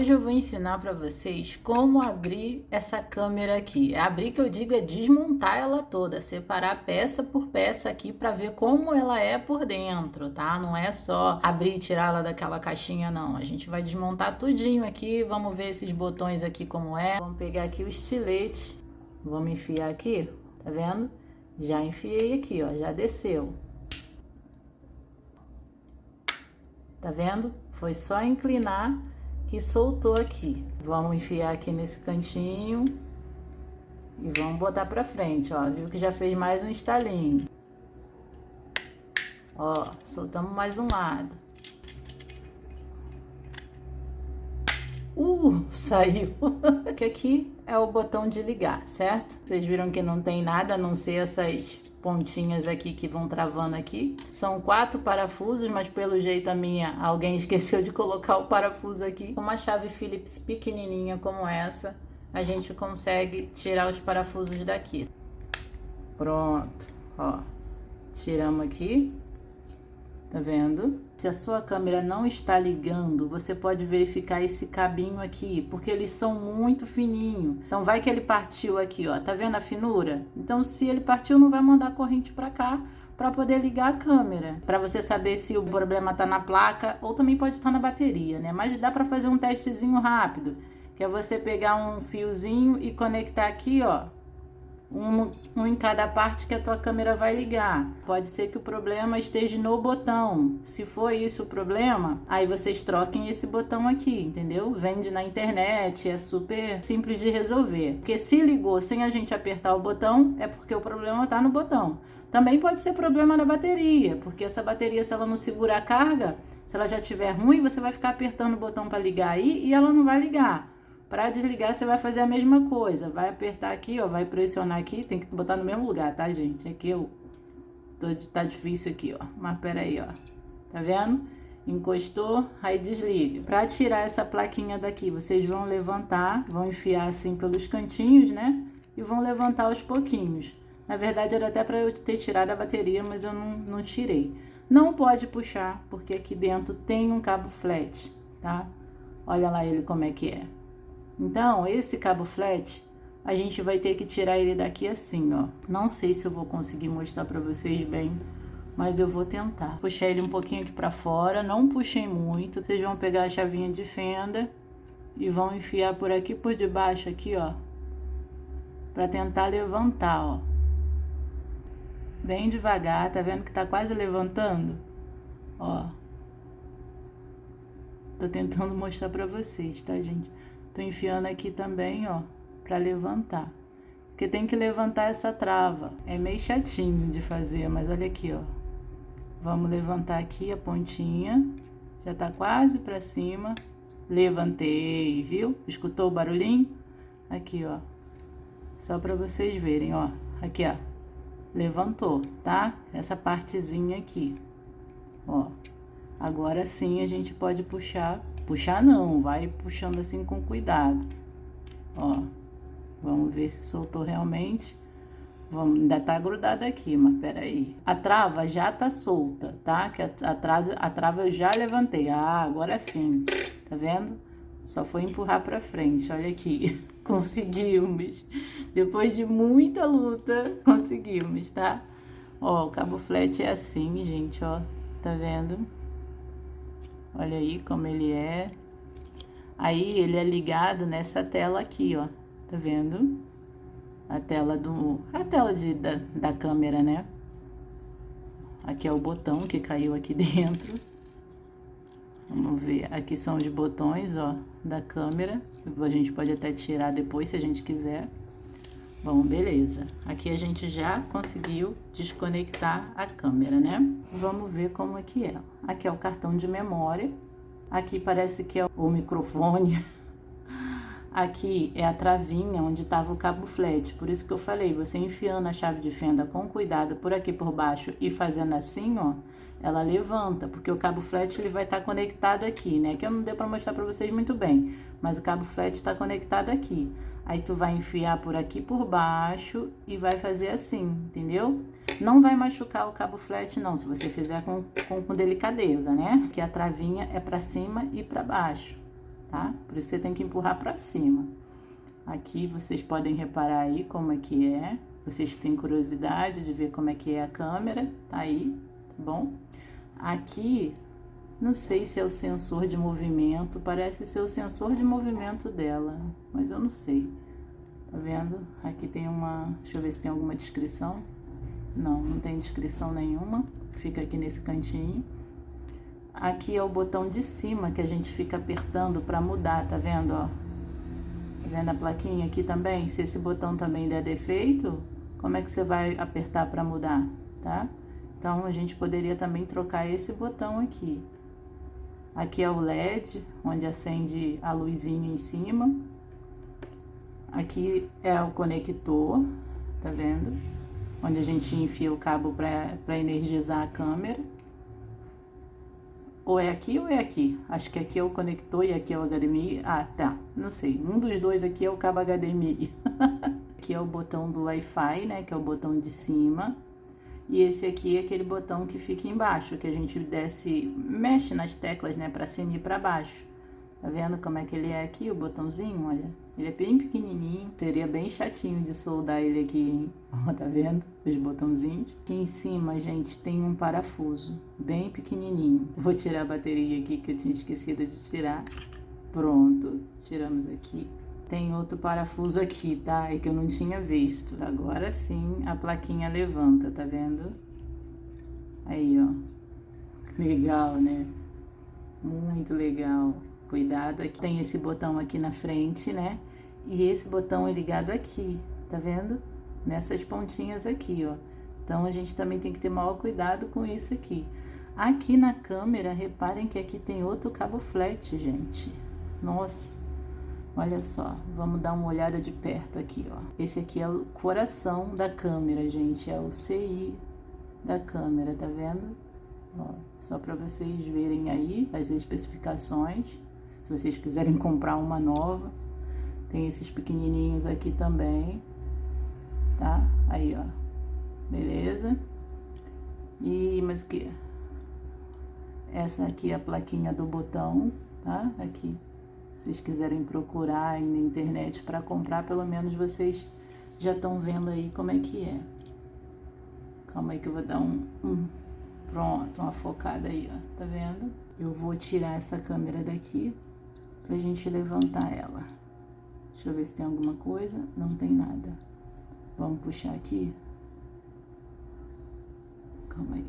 Hoje eu vou ensinar para vocês como abrir essa câmera aqui. Abrir, que eu digo, é desmontar ela toda, separar peça por peça aqui para ver como ela é por dentro, tá? Não é só abrir e tirar ela daquela caixinha, não. A gente vai desmontar tudinho aqui, vamos ver esses botões aqui como é. Vamos pegar aqui o estilete, vamos enfiar aqui, tá vendo? Já enfiei aqui, ó, já desceu. Tá vendo? Foi só inclinar que soltou aqui. Vamos enfiar aqui nesse cantinho e vamos botar pra frente, ó. Viu que já fez mais um estalinho. Ó, soltamos mais um lado. Saiu. Que aqui é o botão de ligar, certo? Vocês viram que não tem nada a não ser essas pontinhas aqui que vão travando aqui. São 4 parafusos, mas pelo jeito alguém esqueceu de colocar o parafuso aqui. Com uma chave Phillips pequenininha como essa, a gente consegue tirar os parafusos daqui. Pronto, ó. Tiramos aqui. Tá vendo? Se a sua câmera não está ligando, você pode verificar esse cabinho aqui, porque eles são muito fininhos. Então vai que ele partiu aqui, ó. Tá vendo a finura? Então se ele partiu, não vai mandar corrente para cá para poder ligar a câmera. Para você saber se o problema tá na placa ou também pode estar na bateria, né? Mas dá para fazer um testezinho rápido, que é você pegar um fiozinho e conectar aqui, ó. Um em cada parte que a tua câmera vai ligar. Pode ser que o problema esteja no botão. Se for isso o problema, aí vocês troquem esse botão aqui, entendeu? Vende na internet, é super simples de resolver. Porque se ligou sem a gente apertar o botão, é porque o problema tá no botão. Também pode ser problema na bateria, porque essa bateria, se ela não segurar a carga, se ela já estiver ruim, você vai ficar apertando o botão para ligar aí e ela não vai ligar. Para desligar, você vai fazer a mesma coisa. Vai apertar aqui, ó, vai pressionar aqui. Tem que botar no mesmo lugar, tá, gente? Aqui tá difícil aqui, ó. Mas peraí, ó. Tá vendo? Encostou, aí desliga. Para tirar essa plaquinha daqui, vocês vão levantar, vão enfiar assim pelos cantinhos, né? E vão levantar aos pouquinhos. Na verdade, era até para eu ter tirado a bateria, mas eu não tirei. Não pode puxar, porque aqui dentro tem um cabo flat, tá? Olha lá ele como é que é. Então, esse cabo flat, a gente vai ter que tirar ele daqui assim, ó. Não sei se eu vou conseguir mostrar pra vocês bem, mas eu vou tentar. Puxar ele um pouquinho aqui pra fora, não puxem muito. Vocês vão pegar a chavinha de fenda e vão enfiar por aqui por debaixo aqui, ó. Pra tentar levantar, ó. Bem devagar, tá vendo que tá quase levantando? Ó. Tô tentando mostrar pra vocês, tá, gente? Tô enfiando aqui também, ó, pra levantar. Porque tem que levantar essa trava. É meio chatinho de fazer, mas olha aqui, ó. Vamos levantar aqui a pontinha. Já tá quase pra cima. Levantei, viu? Escutou o barulhinho? Aqui, ó. Só pra vocês verem, ó. Aqui, ó. Levantou, tá? Essa partezinha aqui. Ó. Agora sim a gente pode puxar. Puxar não, vai puxando assim com cuidado. Ó, vamos ver se soltou realmente. Ainda tá grudado aqui, mas peraí. A trava já tá solta, tá? Que a trava eu já levantei. Ah, agora sim. Tá vendo? Só foi empurrar pra frente, olha aqui. Conseguimos. Depois de muita luta, conseguimos, tá? Ó, o cabo flat é assim, gente, ó. Tá vendo? Olha aí como ele é. Aí ele é ligado nessa tela aqui, ó. Tá vendo? A tela da câmera, né? Aqui é o botão que caiu aqui dentro. Vamos ver. Aqui são os botões, ó, da câmera. A gente pode até tirar depois, se a gente quiser. Bom, beleza. Aqui a gente já conseguiu desconectar a câmera, né? Vamos ver como é que é. Aqui é o cartão de memória. Aqui parece que é o microfone. Aqui é a travinha onde estava o cabo flat. Por isso que eu falei, você enfiando a chave de fenda com cuidado por aqui por baixo e fazendo assim, ó, ela levanta, porque o cabo flat ele vai estar conectado aqui, né? Que eu não dei para mostrar para vocês muito bem, mas o cabo flat está conectado aqui. Aí tu vai enfiar por aqui por baixo e vai fazer assim, entendeu? Não vai machucar o cabo flat não, se você fizer com delicadeza, né? Que a travinha é para cima e para baixo. tá? Por isso você tem que empurrar para cima. Aqui vocês podem reparar aí como é que é. Vocês que têm curiosidade de ver como é que é a câmera, tá aí, tá bom? Aqui, não sei se é o sensor de movimento, parece ser o sensor de movimento dela, mas eu não sei. Tá vendo? Aqui tem uma... Deixa eu ver se tem alguma descrição. Não, não tem descrição nenhuma. Fica aqui nesse cantinho. Aqui é o botão de cima que a gente fica apertando para mudar, tá vendo, ó? Tá vendo a plaquinha aqui também? Se esse botão também der defeito, como é que você vai apertar para mudar, tá? Então, a gente poderia também trocar esse botão aqui. Aqui é o LED, onde acende a luzinha em cima. Aqui é o conector, tá vendo? Onde a gente enfia o cabo para energizar a câmera. Ou é aqui ou é aqui? Acho que aqui é o conector e aqui é o HDMI. Ah, tá. Não sei. Um dos dois aqui é o cabo HDMI. Aqui é o botão do Wi-Fi, né? Que é o botão de cima. E esse aqui é aquele botão que fica embaixo, que a gente desce, mexe nas teclas, né? Pra cima e pra baixo. Tá vendo como é que ele é aqui, o botãozinho? Olha, ele é bem pequenininho. Seria bem chatinho de soldar ele aqui, hein? Ó, tá vendo? Os botãozinhos. Aqui em cima, gente, tem um parafuso bem pequenininho. Vou tirar a bateria aqui que eu tinha esquecido de tirar. Pronto, tiramos aqui. Tem outro parafuso aqui, tá? É que eu não tinha visto. Agora sim, a plaquinha levanta, tá vendo? Aí, ó. Legal, né? Muito legal. Cuidado, aqui tem esse botão aqui na frente, né? E esse botão é ligado aqui, tá vendo? Nessas pontinhas aqui, ó. Então, a gente também tem que ter maior cuidado com isso aqui. Aqui na câmera, reparem que aqui tem outro cabo flat, gente. Nossa, olha só. Vamos dar uma olhada de perto aqui, ó. Esse aqui é o coração da câmera, gente. É o CI da câmera, tá vendo? Ó, só para vocês verem aí as especificações. Se vocês quiserem comprar uma nova, tem esses pequenininhos aqui também, tá? Aí, ó, beleza? E, mas o que? Essa aqui é a plaquinha do botão, tá? Aqui, se vocês quiserem procurar aí na internet para comprar, pelo menos vocês já estão vendo aí como é que é. Calma aí que eu vou dar pronto, uma focada aí, ó, tá vendo? Eu vou tirar essa câmera daqui pra gente levantar ela. Deixa eu ver se tem alguma coisa. Não tem nada. Vamos puxar aqui. Calma aí.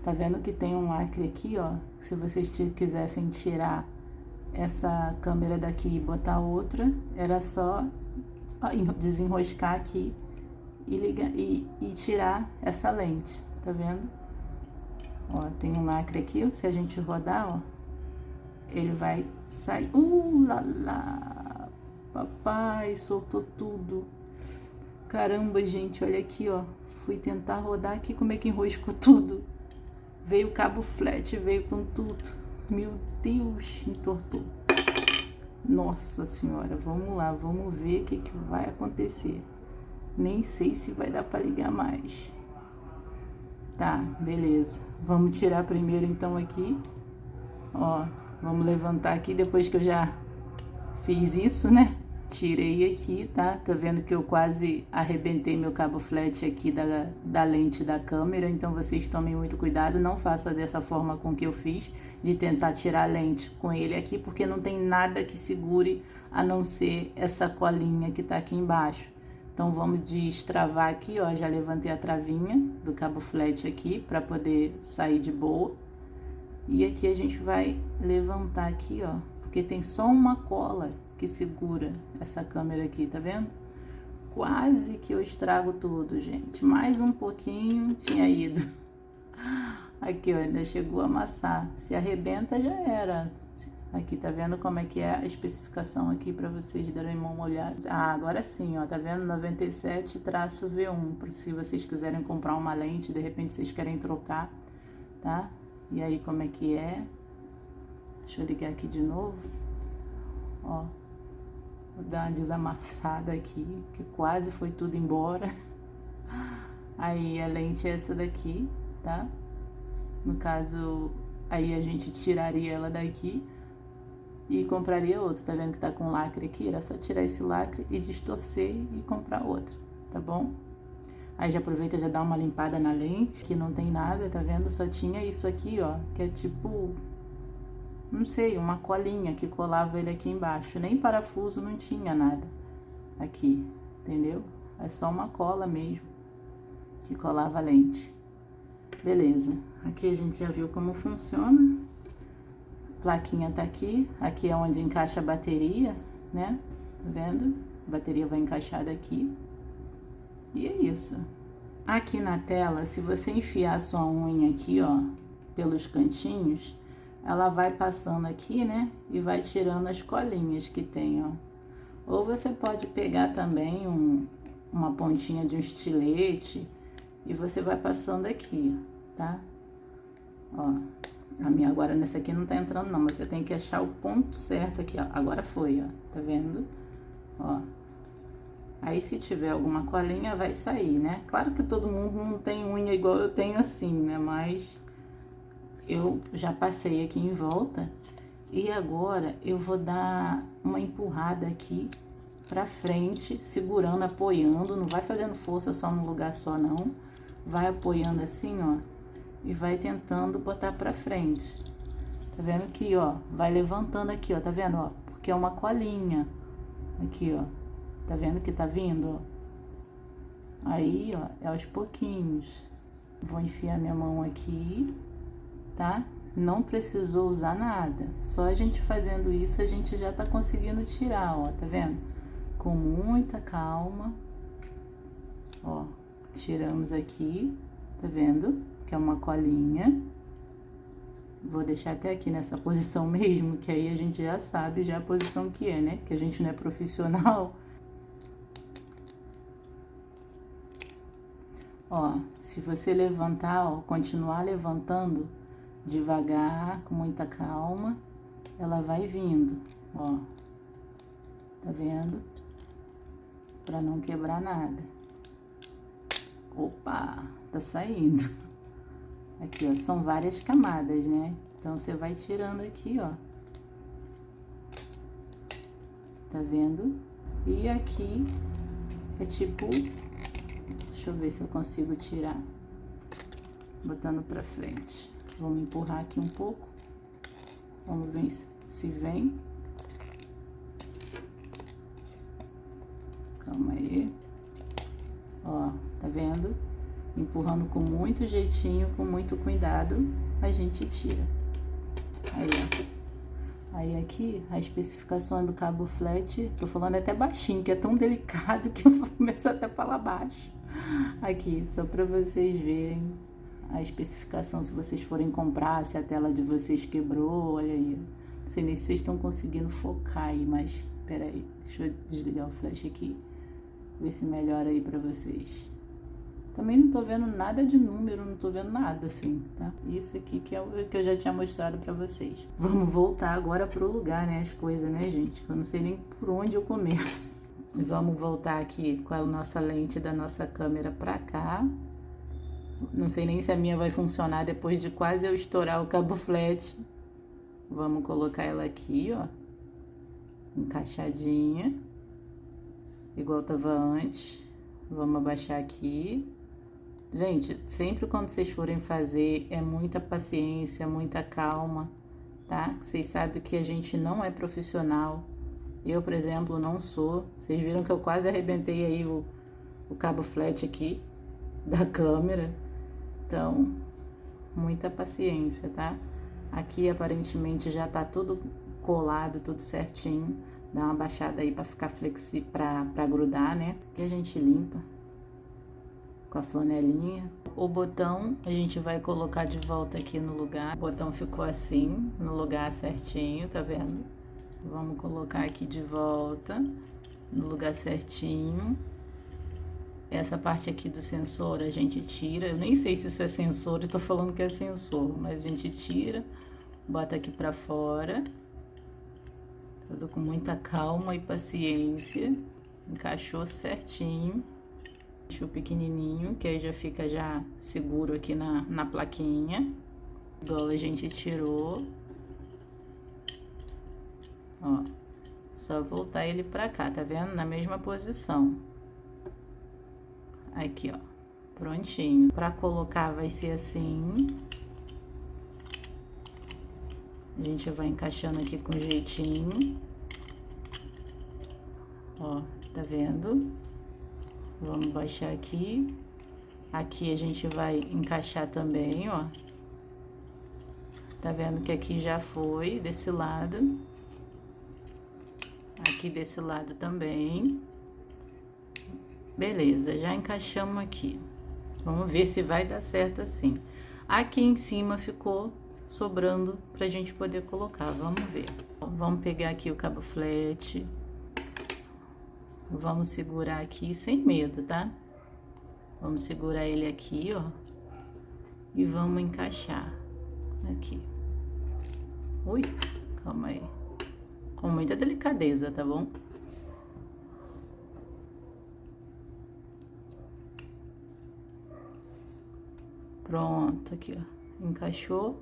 Tá vendo que tem um lacre aqui, ó? Se vocês quisessem tirar essa câmera daqui e botar outra, era só desenroscar aqui e ligar e tirar essa lente, tá vendo? Ó, tem um lacre aqui, se a gente rodar, ó, ele vai sair. Lá, lá! Papai, soltou tudo. Caramba, gente, olha aqui, ó. Fui tentar rodar aqui, como é que enroscou tudo? Veio o cabo flat, veio com tudo. Meu Deus, entortou. Nossa senhora, vamos lá, vamos ver o que vai acontecer. Nem sei se vai dar pra ligar mais. Tá, beleza. Vamos tirar primeiro então aqui. Ó, vamos levantar aqui depois que eu já fiz isso, né? Tirei aqui, tá? Tá vendo que eu quase arrebentei meu cabo flat aqui da lente da câmera. Então, vocês tomem muito cuidado. Não faça dessa forma com que eu fiz, de tentar tirar a lente com ele aqui, porque não tem nada que segure a não ser essa colinha que tá aqui embaixo. Então, vamos destravar aqui, ó. Já levantei a travinha do cabo flat aqui para poder sair de boa. E aqui a gente vai levantar aqui, ó, porque tem só uma cola que segura essa câmera aqui, tá vendo? Quase que eu estrago tudo, gente. Mais um pouquinho tinha ido. Aqui, ó, ainda chegou a amassar. Se arrebenta, já era. Aqui, tá vendo como é que é a especificação aqui para vocês darem uma olhada? Ah, agora sim, ó, tá vendo? 97-V1, porque se vocês quiserem comprar uma lente, de repente vocês querem trocar, tá? E aí, como é que é? Deixa eu ligar aqui de novo. Ó, vou dar uma desamassada aqui, que quase foi tudo embora. Aí, a lente é essa daqui, tá? No caso, aí a gente tiraria ela daqui e compraria outro. Tá vendo que tá com lacre aqui? Era só tirar esse lacre e distorcer e comprar outro, tá bom? Aí já aproveita e já dá uma limpada na lente, que não tem nada, tá vendo? Só tinha isso aqui, ó, que é tipo, não sei, uma colinha que colava ele aqui embaixo. Nem parafuso não tinha nada aqui, entendeu? É só uma cola mesmo que colava a lente. Beleza, aqui a gente já viu como funciona. A plaquinha tá aqui, aqui é onde encaixa a bateria, né? Tá vendo? A bateria vai encaixar daqui. E é isso. Aqui na tela, se você enfiar a sua unha aqui, ó, pelos cantinhos, ela vai passando aqui, né? E vai tirando as colinhas que tem, ó. Ou você pode pegar também uma pontinha de um estilete e você vai passando aqui, tá? Ó, a minha agora nessa aqui não tá entrando não, mas você tem que achar o ponto certo aqui, ó. Agora foi, ó, tá vendo? Ó. Aí se tiver alguma colinha vai sair, né? Claro que todo mundo não tem unha igual eu tenho assim, né? Mas eu já passei aqui em volta e agora eu vou dar uma empurrada aqui pra frente, segurando, apoiando, não vai fazendo força só num lugar só não, vai apoiando assim, ó, e vai tentando botar pra frente. Tá vendo aqui, ó, vai levantando aqui, ó, tá vendo, ó, porque é uma colinha aqui, ó, tá vendo que tá vindo, ó, aí, ó, é aos pouquinhos. Vou enfiar minha mão aqui, tá? Não precisou usar nada, só a gente fazendo isso a gente já tá conseguindo tirar, ó, tá vendo? Com muita calma, ó, tiramos aqui, tá vendo? Que é uma colinha. Vou deixar até aqui nessa posição mesmo, que aí a gente já sabe já a posição que é, né? Que a gente não é profissional. Ó, se você levantar, ó, continuar levantando devagar, com muita calma, ela vai vindo, ó. Tá vendo? Pra não quebrar nada. Opa, tá saindo. Aqui, ó, são várias camadas, né? Então, você vai tirando aqui, ó. Tá vendo? E aqui é tipo... Deixa eu ver se eu consigo tirar. Botando pra frente. Vamos empurrar aqui um pouco. Vamos ver se vem. Calma aí. Ó, tá vendo? Empurrando com muito jeitinho, com muito cuidado, a gente tira. Aí, ó. Aí aqui, a especificação do cabo flat, tô falando até baixinho, que é tão delicado que eu vou começar até a falar baixo. Aqui, só pra vocês verem a especificação, se vocês forem comprar, se a tela de vocês quebrou, olha aí. Não sei nem se vocês estão conseguindo focar aí, mas pera aí, deixa eu desligar o flash aqui. Ver se melhora aí pra vocês. Também não tô vendo nada de número, não tô vendo nada assim, tá? Isso aqui que é o que eu já tinha mostrado pra vocês. Vamos voltar agora pro lugar, né? As coisas, né, gente? Que eu não sei nem por onde eu começo. Vamos voltar aqui com a nossa lente da nossa câmera pra cá. Não sei nem se a minha vai funcionar depois de quase eu estourar o cabo flat. Vamos colocar ela aqui, ó. Encaixadinha. Igual tava antes. Vamos abaixar aqui. Gente, sempre quando vocês forem fazer, é muita paciência, muita calma, tá? Vocês sabem que a gente não é profissional. Eu, por exemplo, não sou. Vocês viram que eu quase arrebentei aí o cabo flat aqui da câmera. Então, muita paciência, tá? Aqui, aparentemente, já tá tudo colado, tudo certinho. Dá uma baixada aí pra ficar flexível, pra grudar, né? Que a gente limpa com a flanelinha. O botão a gente vai colocar de volta aqui no lugar. O botão ficou assim, no lugar certinho, tá vendo? Vamos colocar aqui de volta, no lugar certinho. Essa parte aqui do sensor a gente tira. Eu nem sei se isso é sensor, eu tô falando que é sensor, mas a gente tira, bota aqui pra fora. Tudo com muita calma e paciência. Encaixou certinho. Deixou pequenininho, que aí já fica já seguro aqui na plaquinha. Igual a gente tirou. Ó, só voltar ele pra cá, tá vendo? Na mesma posição. Aqui, ó, prontinho. Pra colocar vai ser assim. A gente vai encaixando aqui com jeitinho. Ó, tá vendo? Vamos baixar aqui. Aqui a gente vai encaixar também, ó. Tá vendo que aqui já foi desse lado. Aqui desse lado também. Beleza, já encaixamos aqui. Vamos ver se vai dar certo assim. Aqui em cima ficou sobrando pra gente poder colocar. Vamos ver. Vamos pegar aqui o cabo flat. Vamos segurar aqui sem medo, tá? Vamos segurar ele aqui, ó. E vamos encaixar aqui. Ui, calma aí. Com muita delicadeza, tá bom? Pronto, aqui, ó. Encaixou.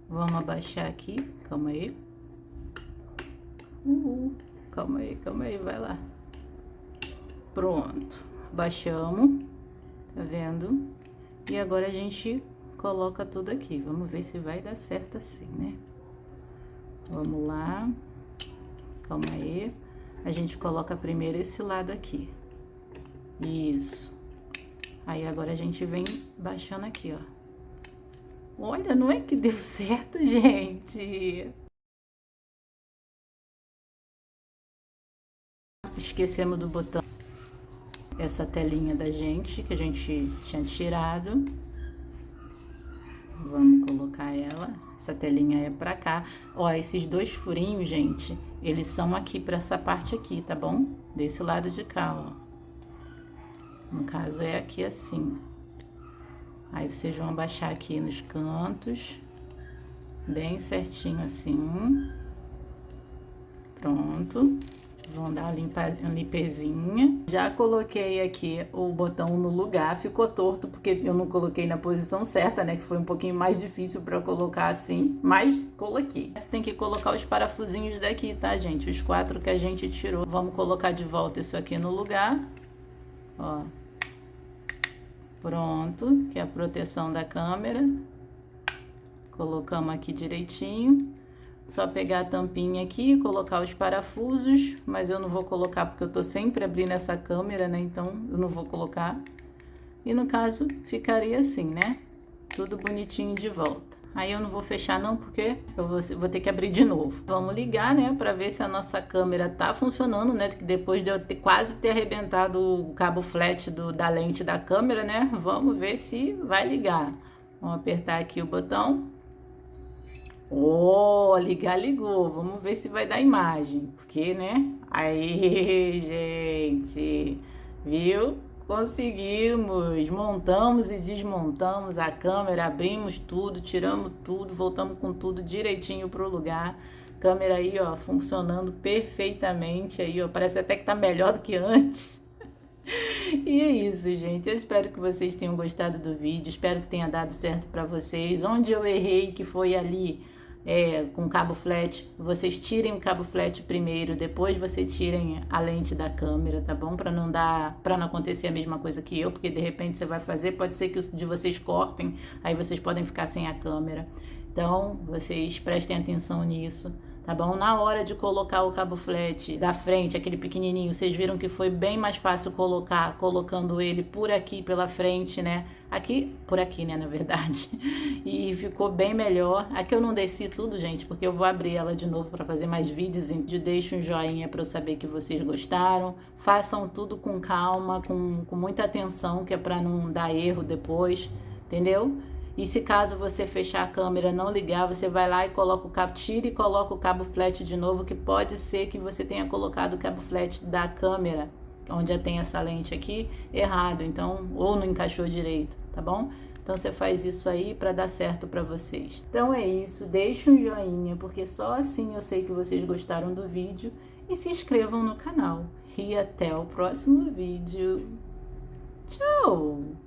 Vamos abaixar aqui. Calma aí. Calma aí, vai lá. Pronto. Baixamos. Tá vendo? E agora a gente coloca tudo aqui. Vamos ver se vai dar certo assim, né? Vamos lá. Calma aí. A gente coloca primeiro esse lado aqui. Isso. Aí agora a gente vem baixando aqui, ó. Olha, não é que deu certo, gente? Esquecemos do botão. Essa telinha da gente, que a gente tinha tirado. Vamos colocar ela. Essa telinha é pra cá. Ó, esses dois furinhos, gente, eles são aqui pra essa parte aqui, tá bom? Desse lado de cá, ó. No caso, é aqui assim. Aí, vocês vão abaixar aqui nos cantos. Bem certinho assim. Pronto. Vão dar uma limpezinha. Já coloquei aqui o botão no lugar. Ficou torto porque eu não coloquei na posição certa, né? Que foi um pouquinho mais difícil pra colocar assim. Mas coloquei. Tem que colocar os parafusinhos daqui, tá, gente? Os 4 que a gente tirou. Vamos colocar de volta isso aqui no lugar. Ó. Pronto. Que é a proteção da câmera. Colocamos aqui direitinho. Só pegar a tampinha aqui, colocar os parafusos, mas eu não vou colocar porque eu tô sempre abrindo essa câmera, né? Então, eu não vou colocar. E no caso, ficaria assim, né? Tudo bonitinho de volta. Aí eu não vou fechar não, porque eu vou ter que abrir de novo. Vamos ligar, né? Pra ver se a nossa câmera tá funcionando, né? Que depois de eu quase ter arrebentado o cabo flat da lente da câmera, né? Vamos ver se vai ligar. Vamos apertar aqui o botão. Oh, ligar, ligou. Vamos ver se vai dar imagem. Porque, né? Aí, gente. Viu? Conseguimos. Montamos e desmontamos a câmera. Abrimos tudo, tiramos tudo. Voltamos com tudo direitinho pro lugar. Câmera aí, ó, funcionando perfeitamente. Aí, ó, parece até que tá melhor do que antes. E é isso, gente. Eu espero que vocês tenham gostado do vídeo. Espero que tenha dado certo pra vocês. Onde eu errei, que foi ali... com cabo flat, vocês tirem o cabo flat primeiro, depois você tirem a lente da câmera, tá bom? Para não acontecer a mesma coisa que eu, porque de repente você vai fazer, pode ser que os de vocês cortem, aí vocês podem ficar sem a câmera. Então, vocês prestem atenção nisso, tá bom? Na hora de colocar o cabo flat da frente, aquele pequenininho, vocês viram que foi bem mais fácil colocar, colocando ele por aqui pela frente, né? Aqui, por aqui, né, na verdade. E ficou bem melhor. Aqui eu não desci tudo, gente, porque eu vou abrir ela de novo para fazer mais vídeos. Deixa um joinha para eu saber que vocês gostaram. Façam tudo com calma, com muita atenção, que é para não dar erro depois, entendeu? E se caso você fechar a câmera, não ligar, você vai lá e coloca o cabo, tira e coloca o cabo flat de novo, que pode ser que você tenha colocado o cabo flat da câmera, onde já tem essa lente aqui, errado, então, ou não encaixou direito, tá bom? Então você faz isso aí para dar certo para vocês. Então é isso, deixa um joinha, porque só assim eu sei que vocês gostaram do vídeo, e se inscrevam no canal. E até o próximo vídeo. Tchau!